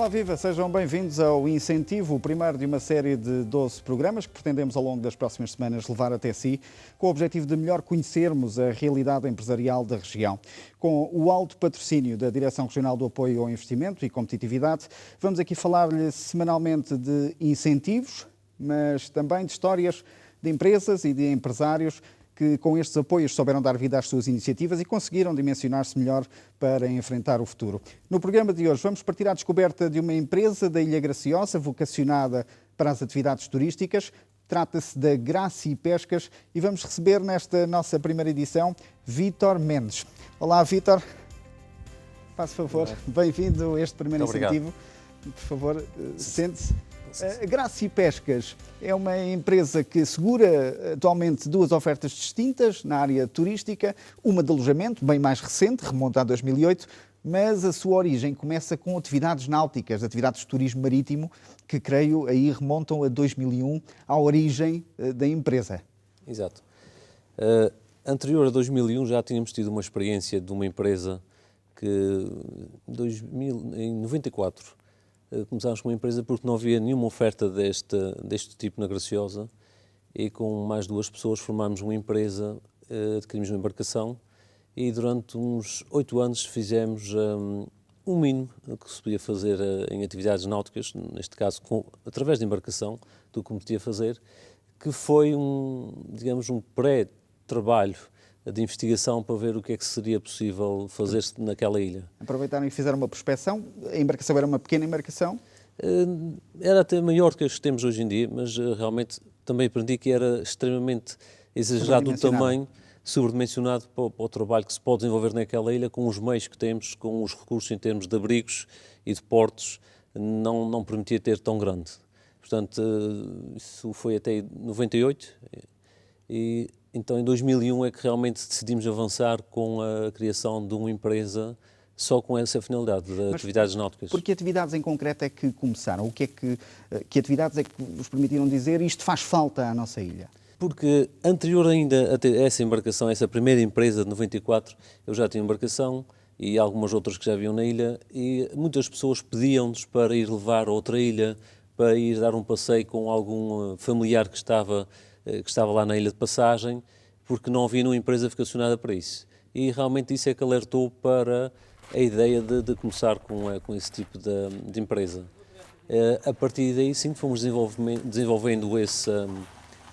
Olá, viva! Sejam bem-vindos ao Incentivo, o primeiro de uma série de 12 programas que pretendemos ao longo das próximas semanas levar até si, com o objetivo de melhor conhecermos a realidade empresarial da região. Com o alto patrocínio da Direção Regional do Apoio ao Investimento e Competitividade, vamos aqui falar-lhe semanalmente de incentivos, mas também de histórias de empresas e de empresários que com estes apoios souberam dar vida às suas iniciativas e conseguiram dimensionar-se melhor para enfrentar o futuro. No programa de hoje vamos partir à descoberta de uma empresa da Ilha Graciosa vocacionada para as atividades turísticas. Trata-se da Graci Pescas e vamos receber nesta nossa primeira edição Vítor Mendes. Olá, Vítor. Faz favor, bem-vindo a este primeiro incentivo. Por favor, sente-se. A Graci Pescas é uma empresa que segura atualmente duas ofertas distintas na área turística, uma de alojamento, bem mais recente, remonta a 2008, mas a sua origem começa com atividades náuticas, atividades de turismo marítimo, que creio aí remontam a 2001, à origem da empresa. Exato. Anterior a 2001 já tínhamos tido uma experiência de uma empresa que, em 94, começámos com uma empresa porque não havia nenhuma oferta deste tipo na Graciosa e com mais duas pessoas formámos uma empresa, adquirimos uma embarcação e durante uns 8 anos fizemos um mínimo que se podia fazer em atividades náuticas, neste caso através de embarcação, do que me podia fazer, que foi um pré-trabalho de investigação para ver o que é que seria possível fazer-se naquela ilha. Aproveitaram e fizeram uma prospecção. A embarcação era uma pequena embarcação? Era até maior que as que temos hoje em dia, mas realmente também aprendi que era extremamente exagerado o tamanho, sobredimensionado para o trabalho que se pode desenvolver naquela ilha, com os meios que temos, com os recursos em termos de abrigos e de portos, não permitia ter tão grande. Portanto, isso foi até 98 e então em 2001 é que realmente decidimos avançar com a criação de uma empresa só com essa finalidade de atividades náuticas. Por que atividades em concreto é que começaram? O que atividades é que vos permitiram dizer isto faz falta à nossa ilha? Porque anterior ainda a ter essa embarcação, essa primeira empresa de 94, eu já tinha embarcação e algumas outras que já haviam na ilha e muitas pessoas pediam-nos para ir levar a outra ilha, para ir dar um passeio com algum familiar que estava lá na ilha de passagem, porque não havia nenhuma empresa vocacionada para isso. E realmente isso é que alertou para a ideia de começar com esse tipo de empresa. A partir daí, sim, fomos desenvolvendo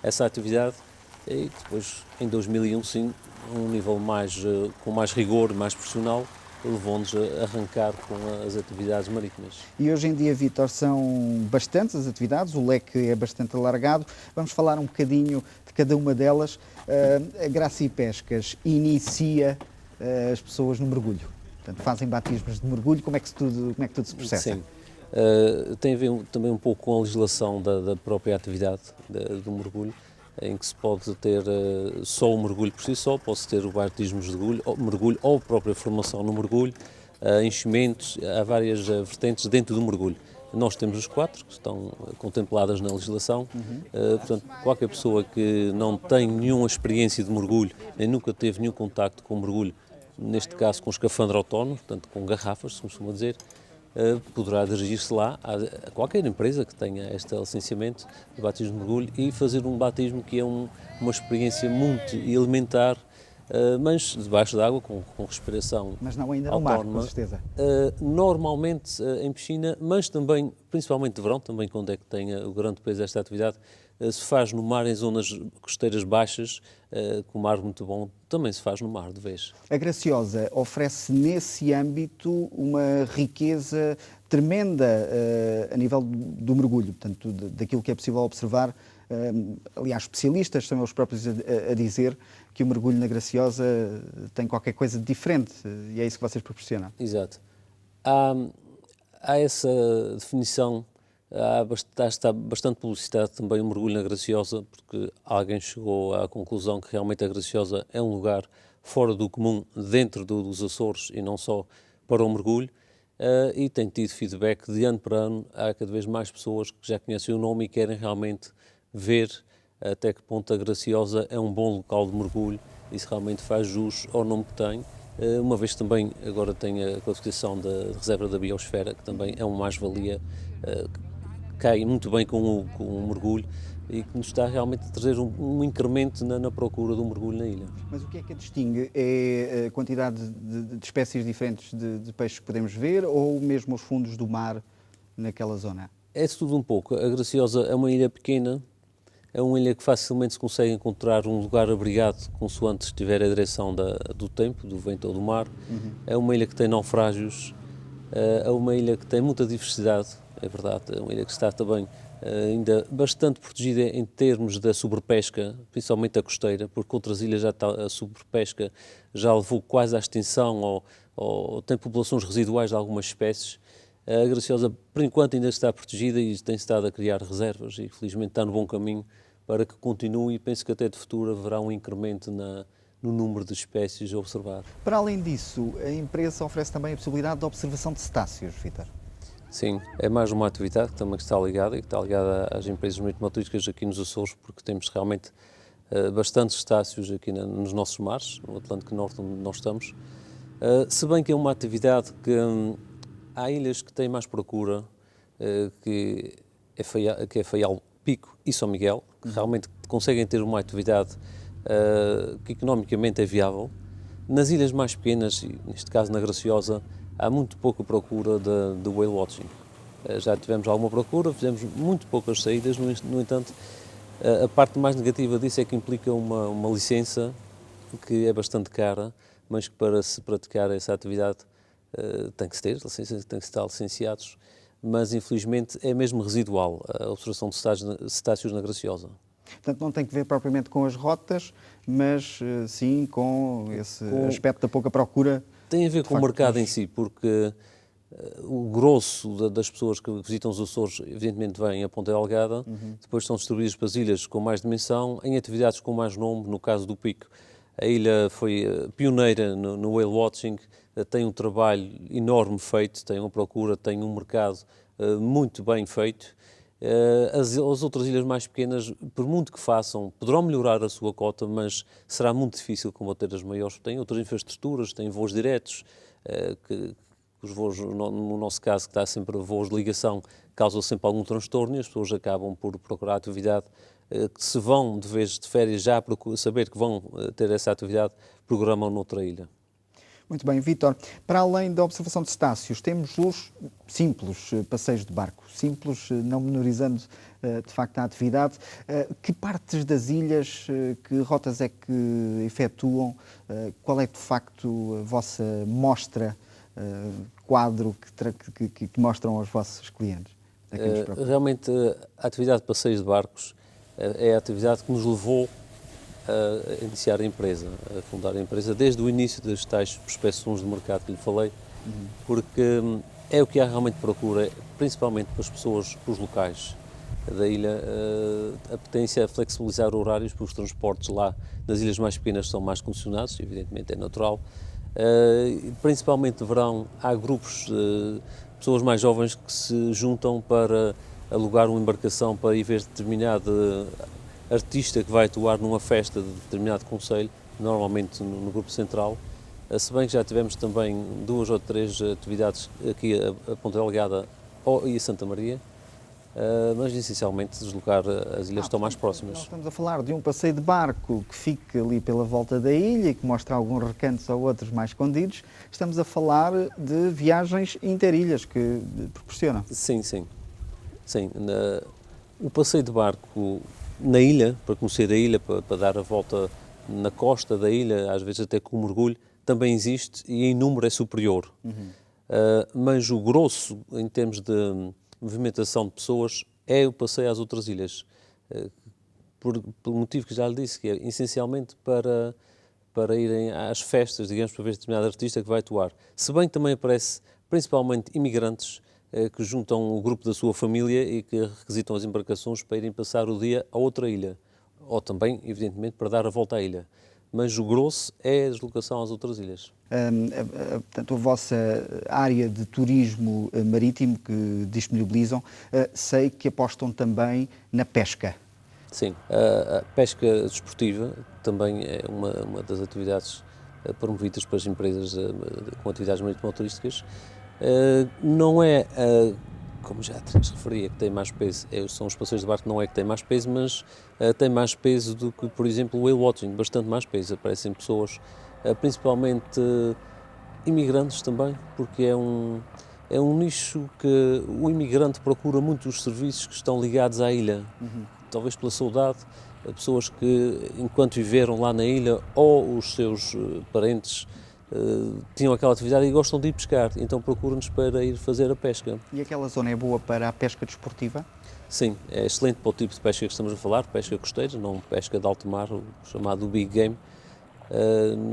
essa atividade e depois, em 2001, sim, um nível com mais rigor, mais profissional, levou-nos a arrancar com as atividades marítimas. E hoje em dia, Vítor, são bastantes as atividades, o leque é bastante alargado. Vamos falar um bocadinho de cada uma delas. A Graci Pescas inicia as pessoas no mergulho. Portanto, fazem batismos de mergulho. Como é que tudo se processa? Sim. Tem a ver também um pouco com a legislação da própria atividade do mergulho, em que se pode ter só o mergulho por si só, pode-se ter o batismo de mergulho ou a própria formação no mergulho, enchimentos, há várias vertentes dentro do mergulho. Nós temos os 4 que estão contempladas na legislação, portanto, qualquer pessoa que não tem nenhuma experiência de mergulho, nem nunca teve nenhum contacto com o mergulho, neste caso com escafandro autónomo, portanto com garrafas, se costuma dizer, poderá dirigir-se lá a qualquer empresa que tenha este licenciamento de batismo de mergulho e fazer um batismo que é uma experiência muito elementar, mas debaixo d'água, com respiração autónoma. Mas não ainda no mar, com certeza. Normalmente em piscina, mas também, principalmente de verão, também quando é que tem o grande peso desta atividade, se faz no mar em zonas costeiras baixas, com mar muito bom, também se faz no mar de vez. A Graciosa oferece nesse âmbito uma riqueza tremenda a nível do mergulho, portanto, daquilo que é possível observar. Aliás, especialistas são eles próprios a dizer que o mergulho na Graciosa tem qualquer coisa de diferente e é isso que vocês proporcionam. Exato. Há essa definição. Está bastante publicitado também o mergulho na Graciosa, porque alguém chegou à conclusão que realmente a Graciosa é um lugar fora do comum dentro dos Açores e não só para o mergulho, e tem tido feedback de ano para ano. Há cada vez mais pessoas que já conhecem o nome e querem realmente ver até que ponto a Graciosa é um bom local de mergulho e se realmente faz jus ao nome que tem uma vez que também agora tem a classificação da reserva da biosfera, que também é uma mais-valia, que cai muito bem com o mergulho e que nos está realmente a trazer um incremento na procura do mergulho na ilha. Mas o que é que a distingue? É a quantidade de espécies diferentes de peixes que podemos ver ou mesmo os fundos do mar naquela zona? É de tudo um pouco. A Graciosa é uma ilha pequena, é uma ilha que facilmente se consegue encontrar um lugar abrigado consoante estiver a direção do tempo, do vento ou do mar. É uma ilha que tem naufrágios, é uma ilha que tem muita diversidade, é verdade. É uma ilha que está também ainda bastante protegida em termos da sobrepesca, principalmente a costeira, porque outras ilhas já está, a sobrepesca já levou quase à extinção ou tem populações residuais de algumas espécies. A Graciosa, por enquanto, ainda está protegida e tem estado a criar reservas e, felizmente, está no bom caminho para que continue e penso que até de futuro haverá um incremento no número de espécies a observar. Para além disso, a empresa oferece também a possibilidade de observação de cetáceos, Vítor. Sim, é mais uma atividade que também está ligada e que está ligada às empresas marítimas aqui nos Açores, porque temos realmente bastantes cetáceos aqui nos nossos mares, no Atlântico Norte, onde nós estamos. Se bem que é uma atividade que há ilhas que têm mais procura, que é Faial, Pico e São Miguel, que realmente conseguem ter uma atividade que economicamente é viável. Nas ilhas mais pequenas, e neste caso na Graciosa, há muito pouca procura de whale watching. Já tivemos alguma procura, fizemos muito poucas saídas, no entanto, a parte mais negativa disso é que implica uma licença que é bastante cara, mas que para se praticar essa atividade tem que se ter, tem que estar licenciados, mas infelizmente é mesmo residual a observação de cetáceos na Graciosa. Portanto, não tem que ver propriamente com as rotas, mas sim com esse aspecto da pouca procura. Tem a ver com o mercado em si, porque o grosso das pessoas que visitam os Açores, evidentemente, vêm a Ponta Delgada, depois são distribuídas para as ilhas com mais dimensão, em atividades com mais nome, no caso do Pico. A ilha foi pioneira no whale watching, tem um trabalho enorme feito, tem uma procura, tem um mercado muito bem feito. As outras ilhas mais pequenas, por muito que façam, poderão melhorar a sua cota, mas será muito difícil combater as maiores. Têm outras infraestruturas, têm voos diretos, que os voos, no nosso caso, que dá sempre voos de ligação, causam sempre algum transtorno e as pessoas acabam por procurar atividade que se vão de vez de férias já saber que vão ter essa atividade, programam noutra ilha. Muito bem, Vítor. Para além da observação de cetáceos, temos os simples passeios de barco. Simples, não menorizando de facto a atividade. Que partes das ilhas, que rotas é que efetuam? Qual é de facto a vossa mostra, quadro que mostram aos vossos clientes? Realmente a atividade de passeios de barcos é a atividade que nos levou a iniciar a empresa, a fundar a empresa, desde o início das tais prospecções de mercado que lhe falei, porque é o que há realmente procura, principalmente para as pessoas, para os locais da ilha, a potência é flexibilizar horários, porque os transportes lá nas ilhas mais pequenas são mais condicionados, evidentemente é natural. Principalmente de verão, há grupos de pessoas mais jovens que se juntam para alugar uma embarcação para ir ver determinado artista que vai atuar numa festa de determinado concelho, normalmente no grupo central. Se bem que já tivemos também 2 ou 3 atividades aqui a Ponta Delgada e a Santa Maria, mas essencialmente deslocar as ilhas que estão mais próximas. Nós estamos a falar de um passeio de barco que fica ali pela volta da ilha e que mostra alguns recantos ou outros mais escondidos. Estamos a falar de viagens interilhas que proporcionam. Sim. O passeio de barco na ilha, para conhecer a ilha, para dar a volta na costa da ilha, às vezes até com mergulho, também existe e em número é superior. Mas o grosso, em termos de movimentação de pessoas, é o passeio às outras ilhas. Por motivo que já lhe disse, que é essencialmente para irem às festas, digamos, para ver determinado artista que vai atuar. Se bem que também aparece principalmente imigrantes que juntam o grupo da sua família e que requisitam as embarcações para irem passar o dia a outra ilha, ou também, evidentemente, para dar a volta à ilha. Mas o grosso é a deslocação às outras ilhas. Portanto, a vossa área de turismo marítimo que disponibilizam, sei que apostam também na pesca. Sim, a pesca desportiva também é uma das atividades promovidas pelas empresas com atividades marítimo-turísticas. Não é, como já referia, que tem mais peso, são os passeios de barco, não é que tem mais peso, mas tem mais peso do que, por exemplo, o whale watching, bastante mais peso. Aparecem pessoas, principalmente imigrantes também, porque é um nicho que o imigrante procura muito os serviços que estão ligados à ilha, talvez pela saudade, pessoas que, enquanto viveram lá na ilha, ou os seus parentes tinham aquela atividade e gostam de ir pescar, então procuram-nos para ir fazer a pesca. E aquela zona é boa para a pesca desportiva? Sim, é excelente para o tipo de pesca que estamos a falar, pesca costeira, não pesca de alto mar, o chamado big game.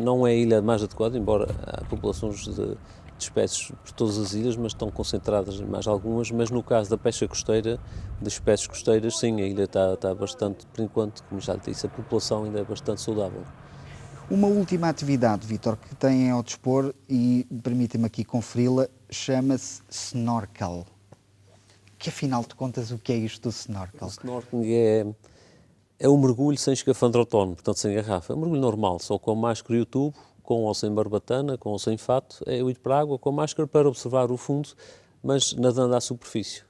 Não é a ilha mais adequada, embora há populações de espécies por todas as ilhas, mas estão concentradas em mais algumas. Mas no caso da pesca costeira, de espécies costeiras, sim, a ilha está bastante, por enquanto, como já lhe disse, a população ainda é bastante saudável. Uma última atividade, Vítor, que têm ao dispor, e permitem-me aqui conferi-la, chama-se snorkel. Que afinal de contas, o que é isto do snorkel? O snorkeling é um mergulho sem escafandro autónomo, portanto sem garrafa. É um mergulho normal, só com máscara e o tubo, com ou sem barbatana, com ou sem fato. É eu ir para a água com máscara para observar o fundo, mas nadando à superfície.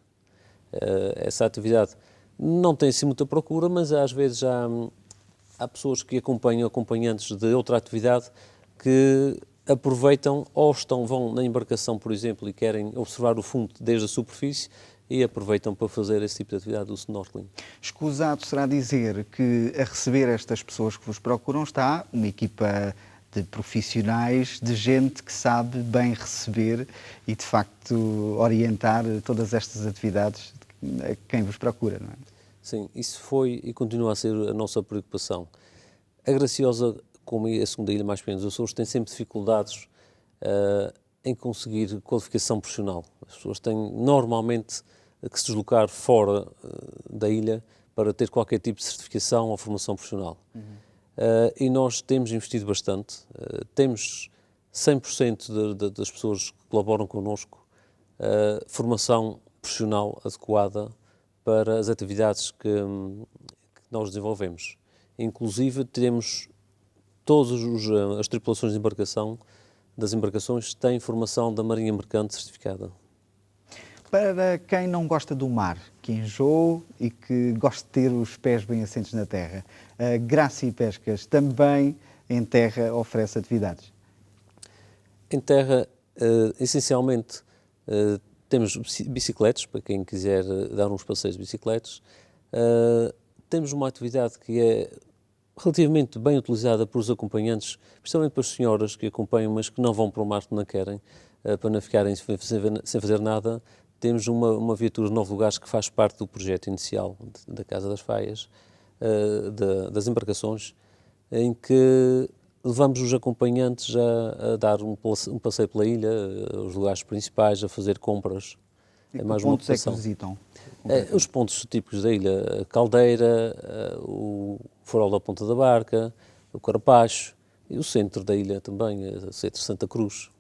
Essa atividade não tem assim muita procura, mas às vezes há pessoas que acompanham acompanhantes de outra atividade que aproveitam ou vão na embarcação, por exemplo, e querem observar o fundo desde a superfície e aproveitam para fazer esse tipo de atividade do snorkeling. Escusado será dizer que a receber estas pessoas que vos procuram está uma equipa de profissionais, de gente que sabe bem receber e, de facto, orientar todas estas atividades a quem vos procura, não é? Sim, isso foi e continua a ser a nossa preocupação. A Graciosa, como a segunda ilha mais pequena dos Açores, tem sempre dificuldades em conseguir qualificação profissional. As pessoas têm normalmente que se deslocar fora da ilha para ter qualquer tipo de certificação ou formação profissional. E nós temos investido bastante, temos 100% das pessoas que colaboram connosco formação profissional adequada para as atividades que nós desenvolvemos. Inclusive, temos todas as tripulações de embarcação das embarcações têm formação da Marinha Mercante certificada. Para quem não gosta do mar, que enjoou e que gosta de ter os pés bem assentos na terra, a Graça e Pescas também em terra oferece atividades? Em terra, essencialmente, temos bicicletas, para quem quiser dar uns passeios de bicicletas. Temos uma atividade que é relativamente bem utilizada por os acompanhantes, principalmente para as senhoras que acompanham, mas que não vão para o mar porque não querem, para não ficarem sem fazer nada. Temos uma viatura de 9 lugares que faz parte do projeto inicial da Casa das Faias, das embarcações, em que levamos os acompanhantes a dar um passeio pela ilha, os lugares principais, a fazer compras. E que pontos é que visitam? Os pontos típicos da ilha, a Caldeira, o Farol da Ponta da Barca, o Carapacho e o centro da ilha também, o centro de Santa Cruz.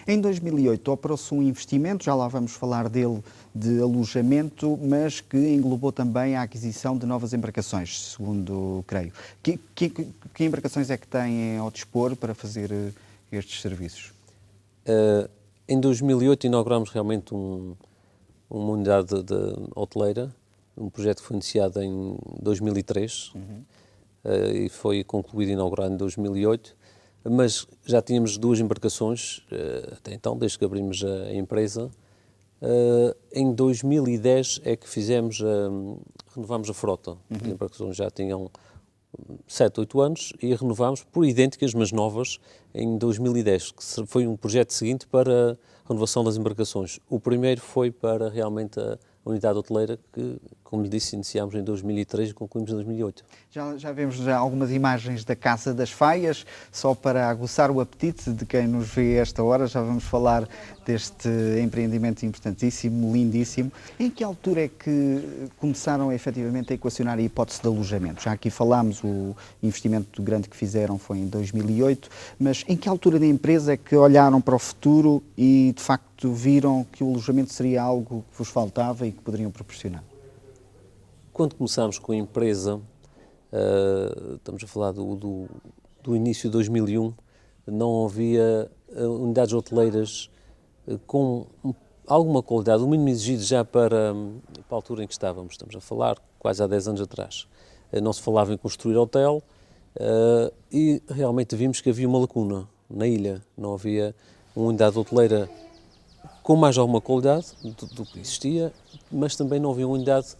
Em 2008 operou-se um investimento, já lá vamos falar dele, de alojamento, mas que englobou também a aquisição de novas embarcações, segundo creio. Que embarcações é que têm ao dispor para fazer estes serviços? Em 2008 inauguramos realmente uma unidade hoteleira, um projeto que foi iniciado em 2003 e foi concluído e inaugurado em 2008, mas já tínhamos 2 embarcações até então, desde que abrimos a empresa. Em 2010 é que renovámos a frota. As embarcações já tinham 7, 8 anos e renovámos por idênticas, mas novas, em 2010, que foi um projeto seguinte para a renovação das embarcações. O primeiro foi para realmente a unidade hoteleira que, como lhe disse, iniciámos em 2003 e concluímos em 2008. Já vemos algumas imagens da Casa das Faias, só para aguçar o apetite de quem nos vê a esta hora, já vamos falar deste empreendimento importantíssimo, lindíssimo. Em que altura é que começaram efetivamente a equacionar a hipótese de alojamento? Já aqui falámos, o investimento grande que fizeram foi em 2008, mas em que altura da empresa é que olharam para o futuro e de facto viram que o alojamento seria algo que vos faltava e que poderiam proporcionar? Quando começámos com a empresa, estamos a falar do início de 2001, não havia unidades hoteleiras com alguma qualidade, o mínimo exigido já para a altura em que estamos a falar quase há 10 anos atrás. Não se falava em construir hotel e realmente vimos que havia uma lacuna na ilha, não havia uma unidade hoteleira com mais alguma qualidade do que existia, mas também não havia uma unidade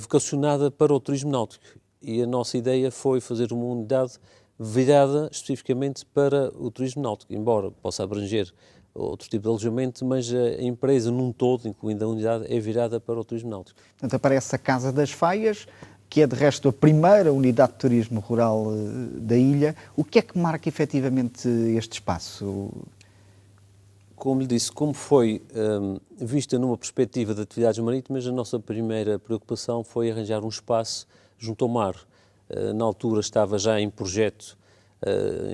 vocacionada para o turismo náutico. E a nossa ideia foi fazer uma unidade virada especificamente para o turismo náutico, embora possa abranger outro tipo de alojamento, mas a empresa num todo, incluindo a unidade, é virada para o turismo náutico. Portanto, aparece a Casa das Faias, que é de resto a primeira unidade de turismo rural da ilha. O que é que marca efetivamente este espaço? Como lhe disse, como foi vista numa perspectiva de atividades marítimas, a nossa primeira preocupação foi arranjar um espaço junto ao mar. Na altura estava já em projeto,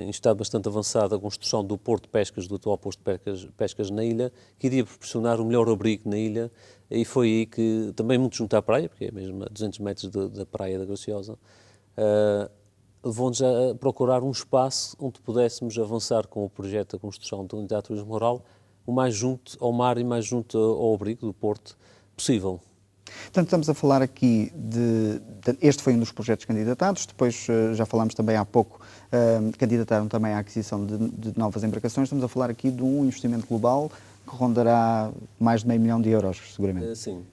em estado bastante avançado, a construção do Porto de Pescas, do atual Porto de Pescas na ilha, que iria proporcionar o melhor abrigo na ilha, e foi aí que, também muito junto à praia, porque é mesmo a 200 metros da praia da Graciosa, levou-nos a procurar um espaço onde pudéssemos avançar com o projeto da construção da unidade de turismo rural, o mais junto ao mar e mais junto ao abrigo do Porto possível. Portanto, estamos a falar aqui este foi um dos projetos candidatados, depois já falámos também há pouco, candidataram também à aquisição de novas embarcações. Estamos a falar aqui de um investimento global que rondará mais de €500 mil, seguramente. Sim.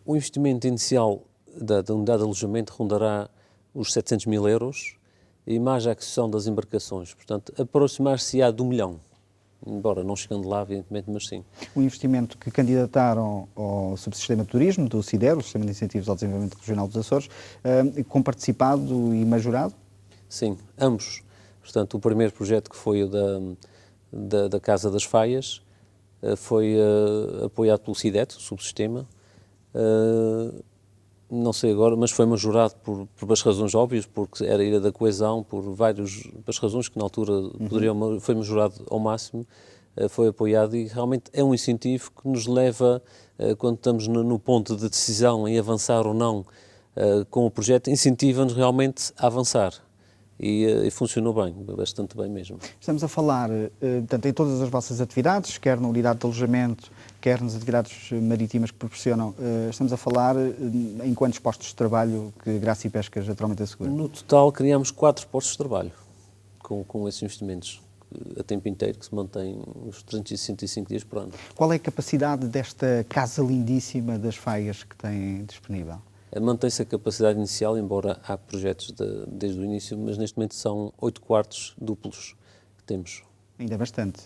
O investimento inicial da unidade de alojamento rondará os €700 mil e mais a aquisição das embarcações. Portanto, aproximar-se-á de €1 milhão. Embora não chegando lá, evidentemente, mas sim. O investimento que candidataram ao subsistema de turismo do SIDER, o Sistema de Incentivos ao Desenvolvimento Regional dos Açores, com participado e majorado? Sim, ambos. Portanto, o primeiro projeto, que foi o da Casa das Faias, foi apoiado pelo SIDET, o subsistema. Não sei agora, mas foi majorado por as razões óbvias, porque era a Ilha da Coesão, pelas razões que na altura foi majorado ao máximo, foi apoiado e realmente é um incentivo que nos leva, quando estamos no ponto de decisão em avançar ou não com o projeto, incentiva-nos realmente a avançar. E funcionou bem, bastante bem mesmo. Estamos a falar, portanto, em todas as vossas atividades, quer na unidade de alojamento, quer nas atividades marítimas que proporcionam, estamos a falar em quantos postos de trabalho que Graça e Pescas atualmente assegura? No total, criamos 4 postos de trabalho com esses investimentos a tempo inteiro, que se mantém os 365 dias por ano. Qual é a capacidade desta casa lindíssima das Faias que tem disponível? Mantém-se a capacidade inicial, embora há projetos desde o início, mas neste momento são 8 quartos duplos que temos. Ainda bastante.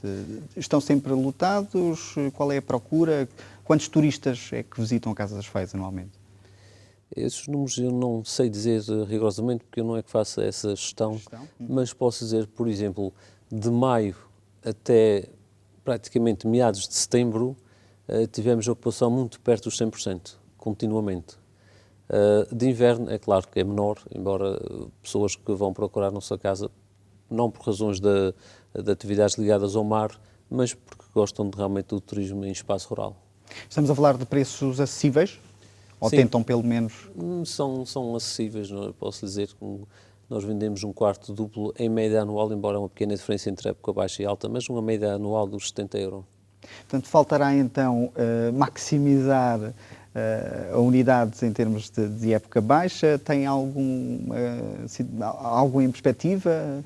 Estão sempre lotados? Qual é a procura? Quantos turistas é que visitam a Casa das Faias anualmente? Esses números eu não sei dizer rigorosamente, porque eu não é que faço essa gestão. Mas posso dizer, por exemplo, de maio até praticamente meados de setembro, tivemos a ocupação muito perto dos 100%, continuamente. De inverno, é claro que é menor, embora pessoas que vão procurar a nossa casa, não por razões de atividades ligadas ao mar, mas porque gostam realmente do turismo em espaço rural. Estamos a falar de preços acessíveis? Ou Sim. tentam pelo menos? São acessíveis, posso dizer que nós vendemos um quarto duplo em média anual, embora há uma pequena diferença entre época baixa e alta, mas uma média anual dos €70. Portanto, faltará então maximizar a unidade em termos de época baixa. Tem algo em perspectiva?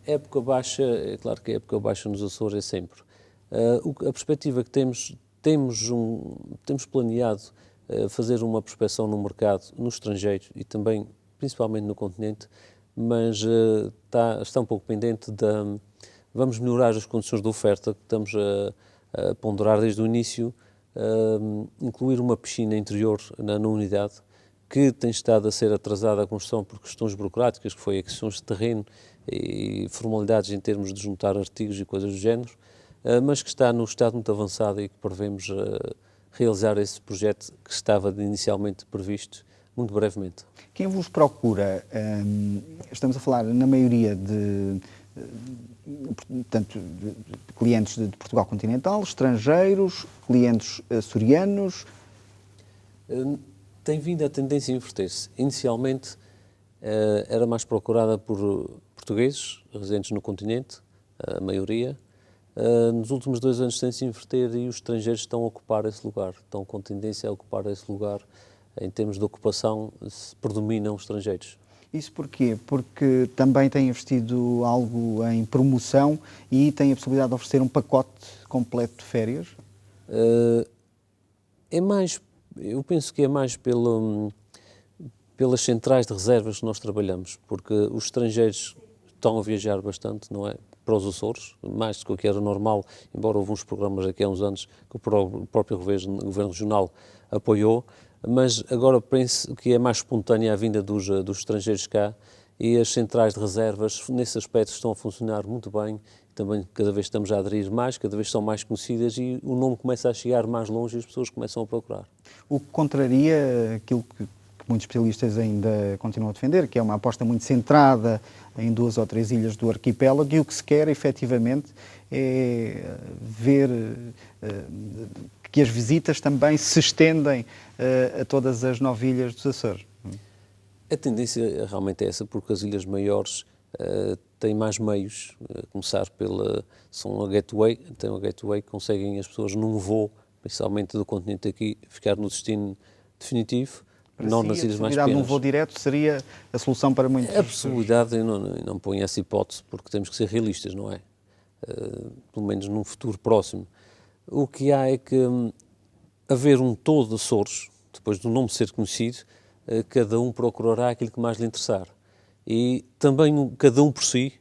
Época baixa, é claro que a época baixa nos Açores é sempre. A perspectiva que temos planeado fazer uma prospecção no mercado no estrangeiro e também, principalmente no continente, mas está um pouco pendente vamos melhorar as condições de oferta que estamos a ponderar desde o início, incluir uma piscina interior na unidade, que tem estado a ser atrasada a construção por questões burocráticas, que foi questões de terreno e formalidades em termos de juntar artigos e coisas do género, mas que está num estado muito avançado e que prevemos realizar esse projeto que estava inicialmente previsto muito brevemente. Quem vos procura, estamos a falar na maioria portanto, de clientes de Portugal continental, estrangeiros, clientes açorianos? Tem vindo a tendência a inverter-se. Inicialmente era mais procurada por portugueses residentes no continente, a maioria. Nos últimos 2 anos tem-se inverter e os estrangeiros estão a ocupar esse lugar, estão com tendência a ocupar esse lugar. Em termos de ocupação, predominam os estrangeiros. Isso porquê? Porque também tem investido algo em promoção e tem a possibilidade de oferecer um pacote completo de férias? É mais, eu penso que é mais pelas centrais de reservas que nós trabalhamos, porque os estrangeiros estão a viajar bastante, não é? Para os Açores, mais do que era normal, embora houve uns programas aqui há uns anos que o próprio Governo Regional apoiou, mas agora penso que é mais espontânea a vinda dos estrangeiros cá e as centrais de reservas, nesse aspecto, estão a funcionar muito bem. Também cada vez estamos a aderir mais, cada vez são mais conhecidas e o nome começa a chegar mais longe e as pessoas começam a procurar. O que contraria aquilo que muitos especialistas ainda continuam a defender, que é uma aposta muito centrada em 2 ou 3 ilhas do arquipélago, e o que se quer, efetivamente, é ver que as visitas também se estendem a todas as 9 ilhas dos Açores. A tendência realmente é essa, porque as ilhas maiores têm mais meios, a começar são a gateway, têm uma gateway que conseguem as pessoas num voo, principalmente do continente aqui, ficar no destino definitivo, Para não si, nas ilhas mais a possibilidade de um pequenas. voo direto seria a solução para muitos. A possibilidade, eu não ponho essa hipótese, porque temos que ser realistas, não é? Pelo menos num futuro próximo. O que há é que haver um todo de Açores, depois do nome ser conhecido, cada um procurará aquilo que mais lhe interessar. E também cada um por si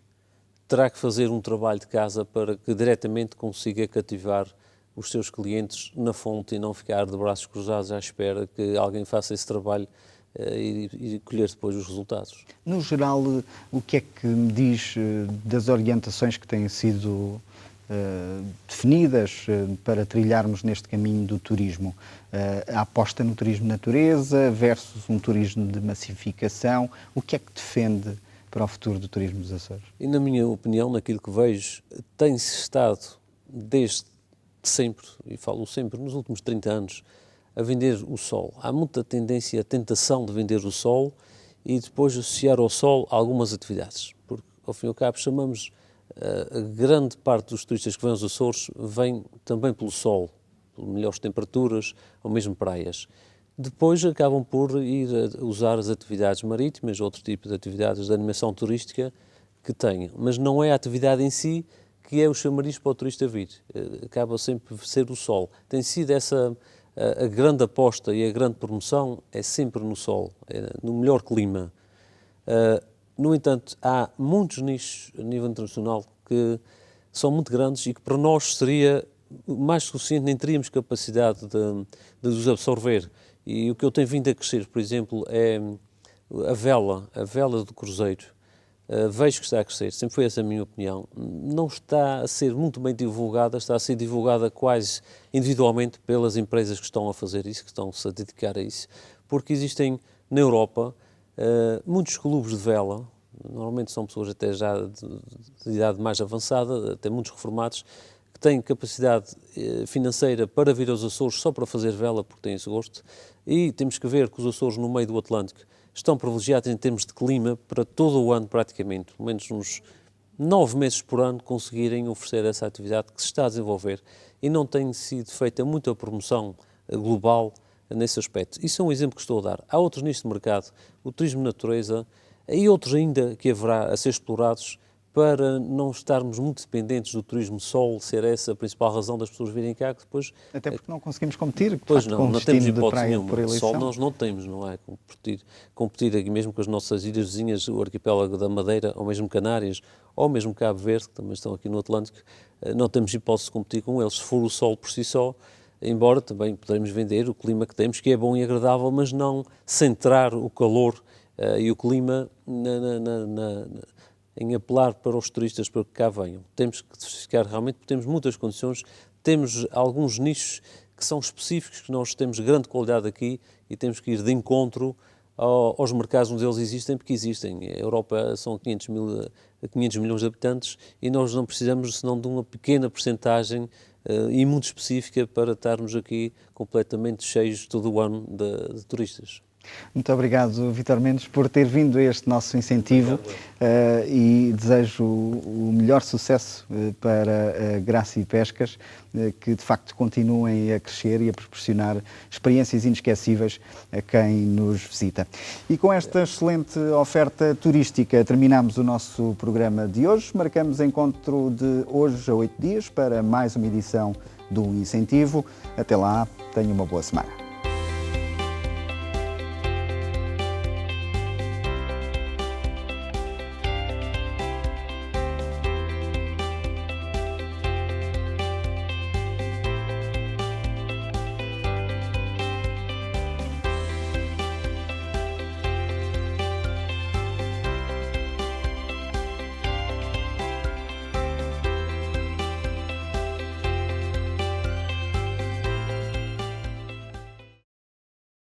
terá que fazer um trabalho de casa para que diretamente consiga cativar os seus clientes na fonte e não ficar de braços cruzados à espera que alguém faça esse trabalho e colher depois os resultados. No geral, o que é que me diz das orientações que têm sido definidas para trilharmos neste caminho do turismo? A aposta no turismo de natureza versus um turismo de massificação. O que é que defende para o futuro do turismo dos Açores? E, na minha opinião, naquilo que vejo, tem-se estado desde sempre, e falo sempre, nos últimos 30 anos, a vender o sol. Há muita tendência, a tentação de vender o sol e depois associar ao sol algumas atividades. Porque, ao fim e ao cabo, chamamos a grande parte dos turistas que vêm aos Açores vem também pelo sol, por melhores temperaturas ou mesmo praias. Depois acabam por ir a usar as atividades marítimas, outro tipo de atividades de animação turística que tenham. Mas não é a atividade em si que é o chamariz para o turista vir. Acaba sempre por ser o sol. Tem sido essa a grande aposta e a grande promoção é sempre no sol, no melhor clima. No entanto, há muitos nichos a nível internacional que são muito grandes e que para nós seria mais suficiente, nem teríamos capacidade de os absorver. E o que eu tenho vindo a crescer, por exemplo, é a vela do cruzeiro. Vejo que está a crescer, sempre foi essa a minha opinião. Não está a ser muito bem divulgada, está a ser divulgada quase individualmente pelas empresas que estão a fazer isso, que estão-se a dedicar a isso, porque existem na Europa muitos clubes de vela, normalmente são pessoas até já de idade mais avançada, até muitos reformados, que têm capacidade financeira para vir aos Açores só para fazer vela, porque têm esse gosto, e temos que ver que os Açores, no meio do Atlântico, estão privilegiados em termos de clima para todo o ano praticamente, pelo menos uns 9 meses por ano, conseguirem oferecer essa atividade que se está a desenvolver e não tem sido feita muita promoção global nesse aspecto. Isso é um exemplo que estou a dar. Há outros nisto de mercado, o turismo de natureza e outros ainda que haverá a ser explorados para não estarmos muito dependentes do turismo sol, ser essa a principal razão das pessoas virem cá, que depois... Até porque não conseguimos competir, Pois facto, não, com um não temos destino de hipótese praia por nenhuma. eleição. Sol nós não temos, não é? Competir aqui mesmo com as nossas ilhas vizinhas, o arquipélago da Madeira, ou mesmo Canárias, ou mesmo Cabo Verde, que também estão aqui no Atlântico, não temos hipótese de competir com eles. Se for o sol por si só, embora também poderemos vender o clima que temos, que é bom e agradável, mas não centrar o calor e o clima em apelar para os turistas para que cá venham. Temos que diversificar realmente, porque temos muitas condições, temos alguns nichos que são específicos, que nós temos grande qualidade aqui e temos que ir de encontro aos mercados onde eles existem, porque existem. A Europa são 500 milhões de habitantes e nós não precisamos senão de uma pequena percentagem e muito específica para estarmos aqui completamente cheios todo o ano de turistas. Muito obrigado, Vítor Mendes, por ter vindo a este nosso incentivo e desejo o melhor sucesso para a Graça e Pescas, que de facto continuem a crescer e a proporcionar experiências inesquecíveis a quem nos visita. E com esta excelente oferta turística terminamos o nosso programa de hoje. Marcamos encontro de hoje a 8 dias para mais uma edição do Incentivo. Até lá, tenha uma boa semana.